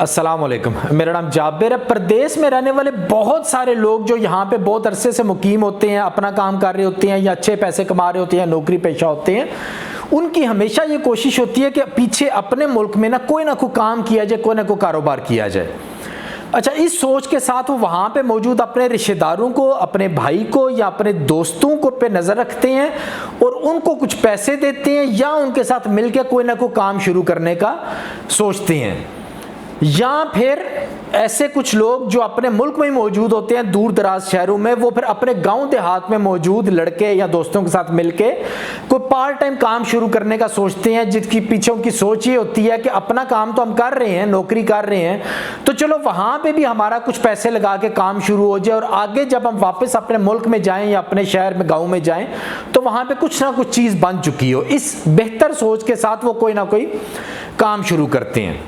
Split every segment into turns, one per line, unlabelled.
अस्सलाम वालेकुम, मेरा नाम जाबिर है। प्रदेश में रहने वाले बहुत सारे लोग जो यहाँ पे बहुत अरसे से मुकीम होते हैं, अपना काम कर रहे होते हैं या अच्छे पैसे कमा रहे होते हैं, नौकरी पेशा होते हैं, उनकी हमेशा ये कोशिश होती है कि पीछे अपने मुल्क में ना कोई काम किया जाए, कोई ना कोई कारोबार किया जाए। अच्छा, इस सोच के साथ वो वहाँ पे मौजूद अपने रिश्तेदारों को, अपने भाई को या अपने दोस्तों को पे नज़र रखते हैं और उनको कुछ पैसे देते हैं या उनके साथ मिलकर कोई ना कोई काम शुरू करने का सोचते हैं। या फिर ऐसे कुछ लोग जो अपने मुल्क में ही मौजूद होते हैं, दूर दराज शहरों में, वो फिर अपने गांव देहात में मौजूद लड़के या दोस्तों के साथ मिलके कोई पार्ट टाइम काम शुरू करने का सोचते हैं, जिसकी पीछे उनकी सोच ये होती है कि अपना काम तो हम कर रहे हैं, नौकरी कर रहे हैं, तो चलो वहाँ पे भी हमारा कुछ पैसे लगा के काम शुरू हो जाए और आगे जब हम वापस अपने मुल्क में जाएं या अपने शहर में, गाँव में जाएं, तो वहाँ पर कुछ ना कुछ चीज़ बन चुकी हो। इस बेहतर सोच के साथ वो कोई ना कोई काम शुरू करते हैं।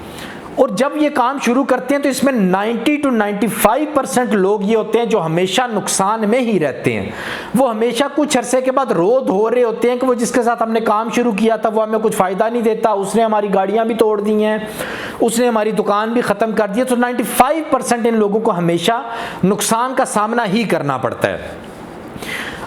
और जब ये काम शुरू करते हैं तो इसमें 90 to 95% लोग ये होते हैं जो हमेशा नुकसान में ही रहते हैं। वो हमेशा कुछ अरसे के बाद रोध हो रहे होते हैं कि वो जिसके साथ हमने काम शुरू किया था वो हमें कुछ फ़ायदा नहीं देता, उसने हमारी गाड़ियाँ भी तोड़ दी हैं, उसने हमारी दुकान भी ख़त्म कर दी है। तो 95% इन लोगों को हमेशा नुकसान का सामना ही करना पड़ता है।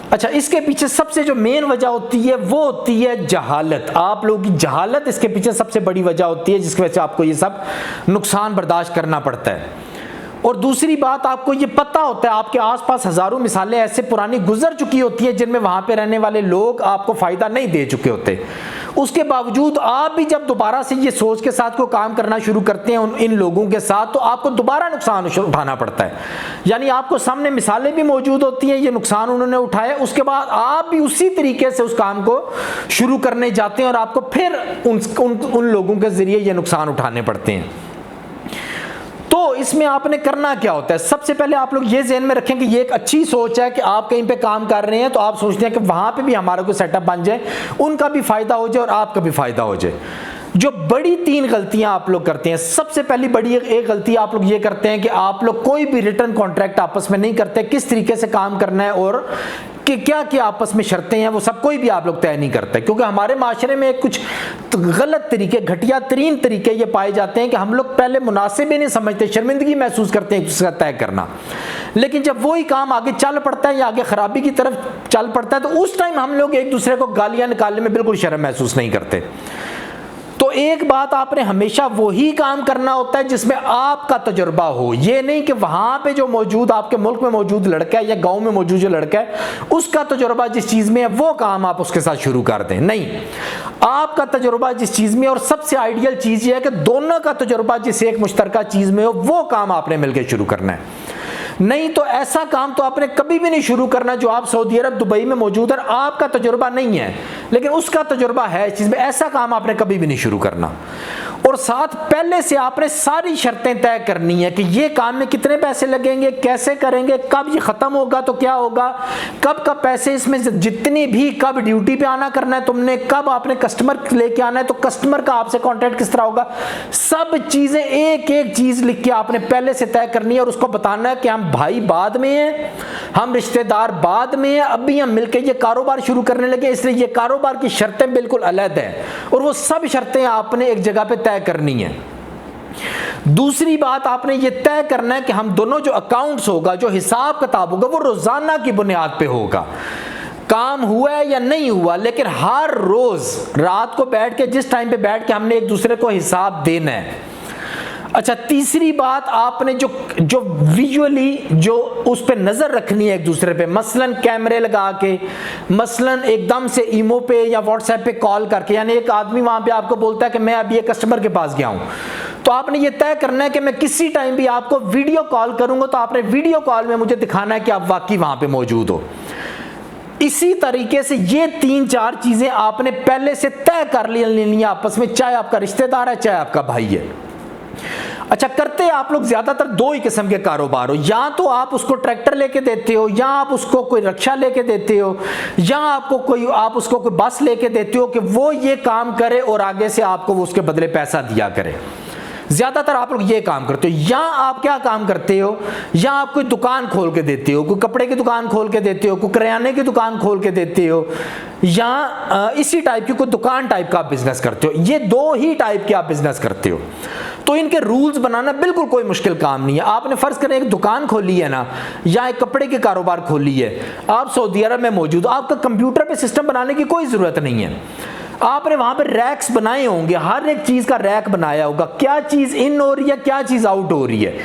अच्छा, इसके पीछे सबसे जो मेन वजह होती है वो होती है जहालत। आप लोगों की जहालत इसके पीछे सबसे बड़ी वजह होती है, जिसकी वजह से आपको ये सब नुकसान बर्दाश्त करना पड़ता है। और दूसरी बात, आपको ये पता होता है, आपके आसपास हजारों मिसालें ऐसे पुरानी गुजर चुकी होती है जिनमें वहां पे रहने वाले लोग आपको फायदा नहीं दे चुके होते। उसके बावजूद आप भी जब दोबारा से ये सोच के साथ को काम करना शुरू करते हैं इन लोगों के साथ, तो आपको दोबारा नुकसान उठाना पड़ता है। यानी आपको सामने मिसालें भी मौजूद होती हैं, ये नुकसान उन्होंने उठाया, उसके बाद आप भी उसी तरीके से उस काम को शुरू करने जाते हैं और आपको फिर उन लोगों के जरिए ये नुकसान उठाने पड़ते हैं। तो इसमें आपने करना क्या होता है? सबसे पहले आप लोग ये ज़हन में रखें कि ये एक अच्छी सोच है कि आप कहीं पे काम कर रहे हैं तो आप सोचते हैं कि वहां पे भी हमारा कोई सेटअप बन जाए, उनका भी फायदा हो जाए और आपका भी फायदा हो जाए। जो बड़ी 3 गलतियां आप लोग करते हैं, सबसे पहली बड़ी एक गलती आप लोग ये करते हैं कि आप लोग कोई भी रिटर्न कॉन्ट्रैक्ट आपस में नहीं करते, किस तरीके से काम करना है और कि क्या क्या आपस में शर्तें हैं वो सब कोई भी आप लोग तय नहीं करते। क्योंकि हमारे माशरे में कुछ गलत तरीके, घटिया तरीन तरीके ये पाए जाते हैं कि हम लोग पहले मुनासिब ही नहीं समझते, शर्मिंदगी महसूस करते हैं उसका तय करना। लेकिन जब वही काम आगे चल पड़ता है या आगे खराबी की तरफ चल पड़ता है तो उस टाइम हम लोग एक दूसरे को गालियां निकालने में बिल्कुल शर्म महसूस नहीं करते। तो एक बात, आपने हमेशा वही काम करना होता है जिसमें आपका तजुर्बा हो। ये नहीं कि वहां पे जो मौजूद आपके मुल्क में मौजूद लड़का है या गांव में मौजूद जो लड़का है उसका तजुर्बा जिस चीज में है वो काम आप उसके साथ शुरू कर दें। नहीं, आपका तजुर्बा जिस चीज में, और सबसे आइडियल चीज ये है कि दोनों का तजुर्बा जिस एक मुश्तरका चीज में हो वो काम आपने मिलकर शुरू करना है। नहीं तो ऐसा काम तो आपने कभी भी नहीं शुरू करना जो आप सऊदी अरब, दुबई में मौजूद है, आपका तजुर्बा नहीं है लेकिन उसका तजुर्बा है इस चीज में, ऐसा काम आपने कभी भी नहीं शुरू करना। और साथ पहले से आपने सारी शर्तें तय करनी है कि ये काम में कितने पैसे लगेंगे, कैसे करेंगे, कब ये खत्म होगा तो क्या होगा, कब कब पैसे इसमें जितनी भी, कब ड्यूटी पे आना करना है तुमने, कब आपने कस्टमर लेके आना है तो कस्टमर का आपसे कॉन्ट्रैक्ट किस तरह होगा, सब चीजें एक एक चीज लिख के आपने पहले से तय करनी है और उसको बताना है कि हम भाई बाद में हैं, हम रिश्तेदार बाद में हैं, अभी हम मिलकर ये कारोबार शुरू करने लगे, इसलिए ये कारोबार की शर्तें बिल्कुल अलग हैं और वो सब शर्तें आपने एक जगह पे तय करनी है। दूसरी बात, आपने ये तय करना है कि हम दोनों जो अकाउंट्स होगा, जो हिसाब किताब होगा, वो रोजाना की बुनियाद पे होगा। काम हुआ है या नहीं हुआ, लेकिन हर रोज रात को बैठ के, जिस टाइम पे बैठ के हमने एक दूसरे को हिसाब देना है। अच्छा, तीसरी बात, आपने जो विजुअली जो उस पे नजर रखनी है एक दूसरे पे, मसलन कैमरे लगा के, मसलन एकदम से ईमो पे या व्हाट्सएप पे कॉल करके, यानी एक आदमी वहां पे आपको बोलता है कि मैं अभी एक कस्टमर के पास गया हूं, तो आपने ये तय करना है कि मैं किसी टाइम भी आपको वीडियो कॉल करूंगा तो आपने वीडियो कॉल में मुझे दिखाना है कि आप वाकई वहां पे मौजूद हो। इसी तरीके से ये 3-4 चीजें आपने पहले से तय कर ली आपस में, चाहे आपका रिश्तेदार है चाहे आपका भाई है। अच्छा, करते आप लोग ज्यादातर 2 ही किस्म के कारोबार हो, या तो आप उसको ट्रैक्टर लेके देते हो, या आप उसको कोई रक्षा लेके देते हो, या आप उसको कोई बस लेके देते हो कि वो ये काम करे और आगे से आपको वो उसके बदले पैसा दिया करे। ज्यादातर आप लोग ये काम करते हो। या आप क्या काम करते हो, या आप कोई दुकान खोल के देते हो, कोई कपड़े की दुकान खोल के देते हो, कोई किराने की दुकान खोल के देते हो, या इसी टाइप की कोई दुकान टाइप का आप बिजनेस करते हो। ये 2 ही टाइप के आप बिजनेस करते हो। तो इनके रूल्स बनाना बिल्कुल कोई मुश्किल काम नहीं है। आपने फर्ज करें एक दुकान खोली है ना, या एक कपड़े की कारोबार खोली है, आप सऊदी अरब में मौजूद, आपका कंप्यूटर पे सिस्टम बनाने की कोई ज़रूरत नहीं है। आपने वहां पर रैक्स बनाए होंगे, हर एक चीज़ का रैक बनाया होगा, क्या चीज़ इन हो रही है, क्या चीज़ आउट हो रही है,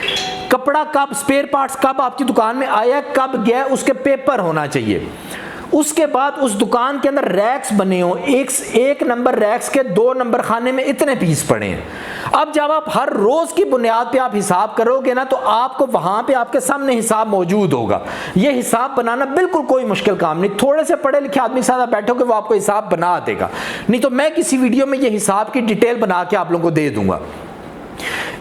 कपड़ा कब, स्पेयर पार्ट्स कब आपकी दुकान में आया, कब गया, उसके पेपर होना चाहिए। उसके बाद उस दुकान के अंदर रैक्स बने हो, एक नंबर रैक्स के 2 नंबर खाने में इतने पीस पड़े हैं। अब जब आप हर रोज की बुनियाद पे आप हिसाब करोगे ना, तो आपको वहां पे आपके सामने हिसाब मौजूद होगा। ये हिसाब बनाना बिल्कुल कोई मुश्किल काम नहीं, थोड़े से पढ़े लिखे आदमी के साथ बैठोगे वो आपको हिसाब बना देगा। नहीं तो मैं किसी वीडियो में ये हिसाब की डिटेल बना के आप लोगों को दे दूंगा।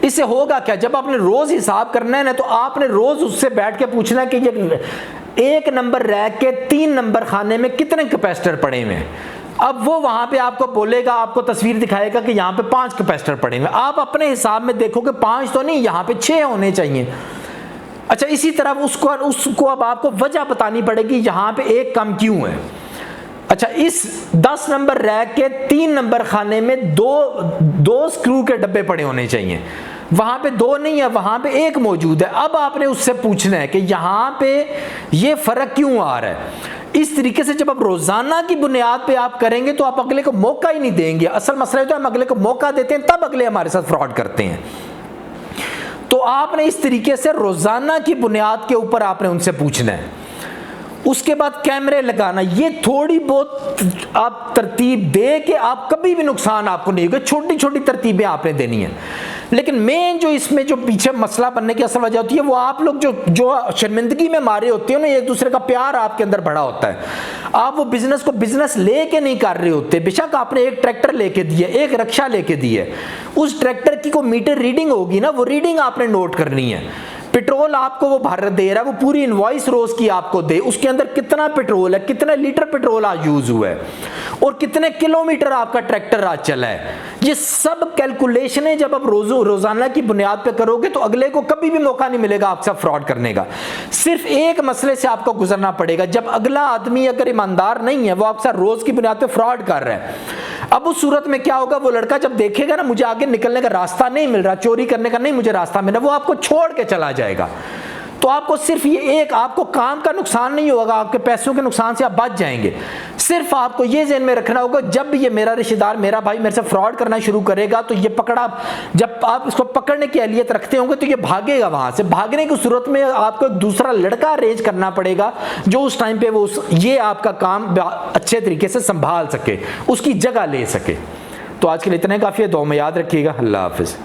इससे होगा क्या, जब आपने रोज हिसाब करना है ना, तो आपने रोज उससे बैठ के पूछना है कि ये 1 नंबर रैक के 3 नंबर खाने में कितने कैपेसिटर पड़े हुए हैं। अब वो वहां पे आपको बोलेगा, आपको तस्वीर दिखाएगा कि यहाँ पे 5 कैपेसिटर पड़े हुए हैं। आप अपने हिसाब में देखोगे 5 तो नहीं, यहाँ पे 6 होने चाहिए। अच्छा, इसी तरह उसको अब आपको वजह बतानी पड़ेगी यहाँ पे 1 कम क्यों है। अच्छा, इस 10 नंबर रैक के 3 नंबर खाने में दो स्क्रू के डब्बे पड़े होने चाहिए, वहां पे 2 नहीं है, वहां पे 1 मौजूद है। अब आपने उससे पूछना है कि यहां पे ये फर्क क्यों आ रहा है। इस तरीके से जब आप रोजाना की बुनियाद पे आप करेंगे तो आप अगले को मौका ही नहीं देंगे। असल मसला है तो हम अगले को मौका देते हैं, तब अगले हमारे साथ फ्रॉड करते हैं। तो आपने इस तरीके से रोजाना की बुनियाद के ऊपर आपने उनसे पूछना है। उसके बाद कैमरे लगाना, ये थोड़ी बहुत आप तरतीब दे के आप कभी भी नुकसान आपको नहीं होगा, छोटी छोटी तरतीबें आपने देनी है। लेकिन मेन जो इसमें जो पीछे मसला बनने की असल वजह होती है, वो आप लोग जो शर्मिंदगी में मारे होते हो ना, एक दूसरे का प्यार आपके अंदर बड़ा होता है। आप वो बिजनेस को बिजनेस लेके नहीं कर रहे होते। बेशक आपने एक ट्रैक्टर लेके दिया, एक रिक्शा लेके दी है, उस ट्रैक्टर की को मीटर रीडिंग होगी ना, वो रीडिंग आपने नोट करनी है। पेट्रोल आपको वो भर दे रहा है, वो पूरी इनवॉइस रोज की आपको दे, उसके अंदर कितना पेट्रोल है, कितना लीटर पेट्रोल आज यूज हुआ है, और कितने किलोमीटर आपका ट्रैक्टर आज चला है। ये सब कैलकुलेशनें जब आप रोजाना की बुनियाद पे करोगे तो अगले को कभी भी मौका नहीं मिलेगा आपसे फ्रॉड करने का। सिर्फ एक मसले से आपको गुजरना पड़ेगा, जब अगला आदमी अगर ईमानदार नहीं है, वो आपसे रोज की बुनियाद पे फ्रॉड कर रहा है, अब उस सूरत में क्या होगा, वो लड़का जब देखेगा ना मुझे आगे निकलने का रास्ता नहीं मिल रहा, चोरी करने का नहीं मुझे रास्ता मिल रहा, वो आपको छोड़ के चला जाएगा। तो आपको सिर्फ ये एक, आपको काम का नुकसान नहीं होगा, आपके पैसों के नुकसान से आप बच जाएंगे। सिर्फ आपको ये ज़हन में रखना होगा, जब भी ये मेरा रिश्तेदार, मेरा भाई मेरे से फ्रॉड करना शुरू करेगा, तो ये पकड़ा, जब आप इसको पकड़ने की अहलियत रखते होंगे तो ये भागेगा। वहां से भागने की सूरत में आपको एक दूसरा लड़का अरेंज करना पड़ेगा, जो उस टाइम पे वो ये आपका काम अच्छे तरीके से संभाल सके, उसकी जगह ले सके। तो आज के लिए इतना काफ़ी है, दुआ में याद रखिएगा। अल्लाह हाफिज़।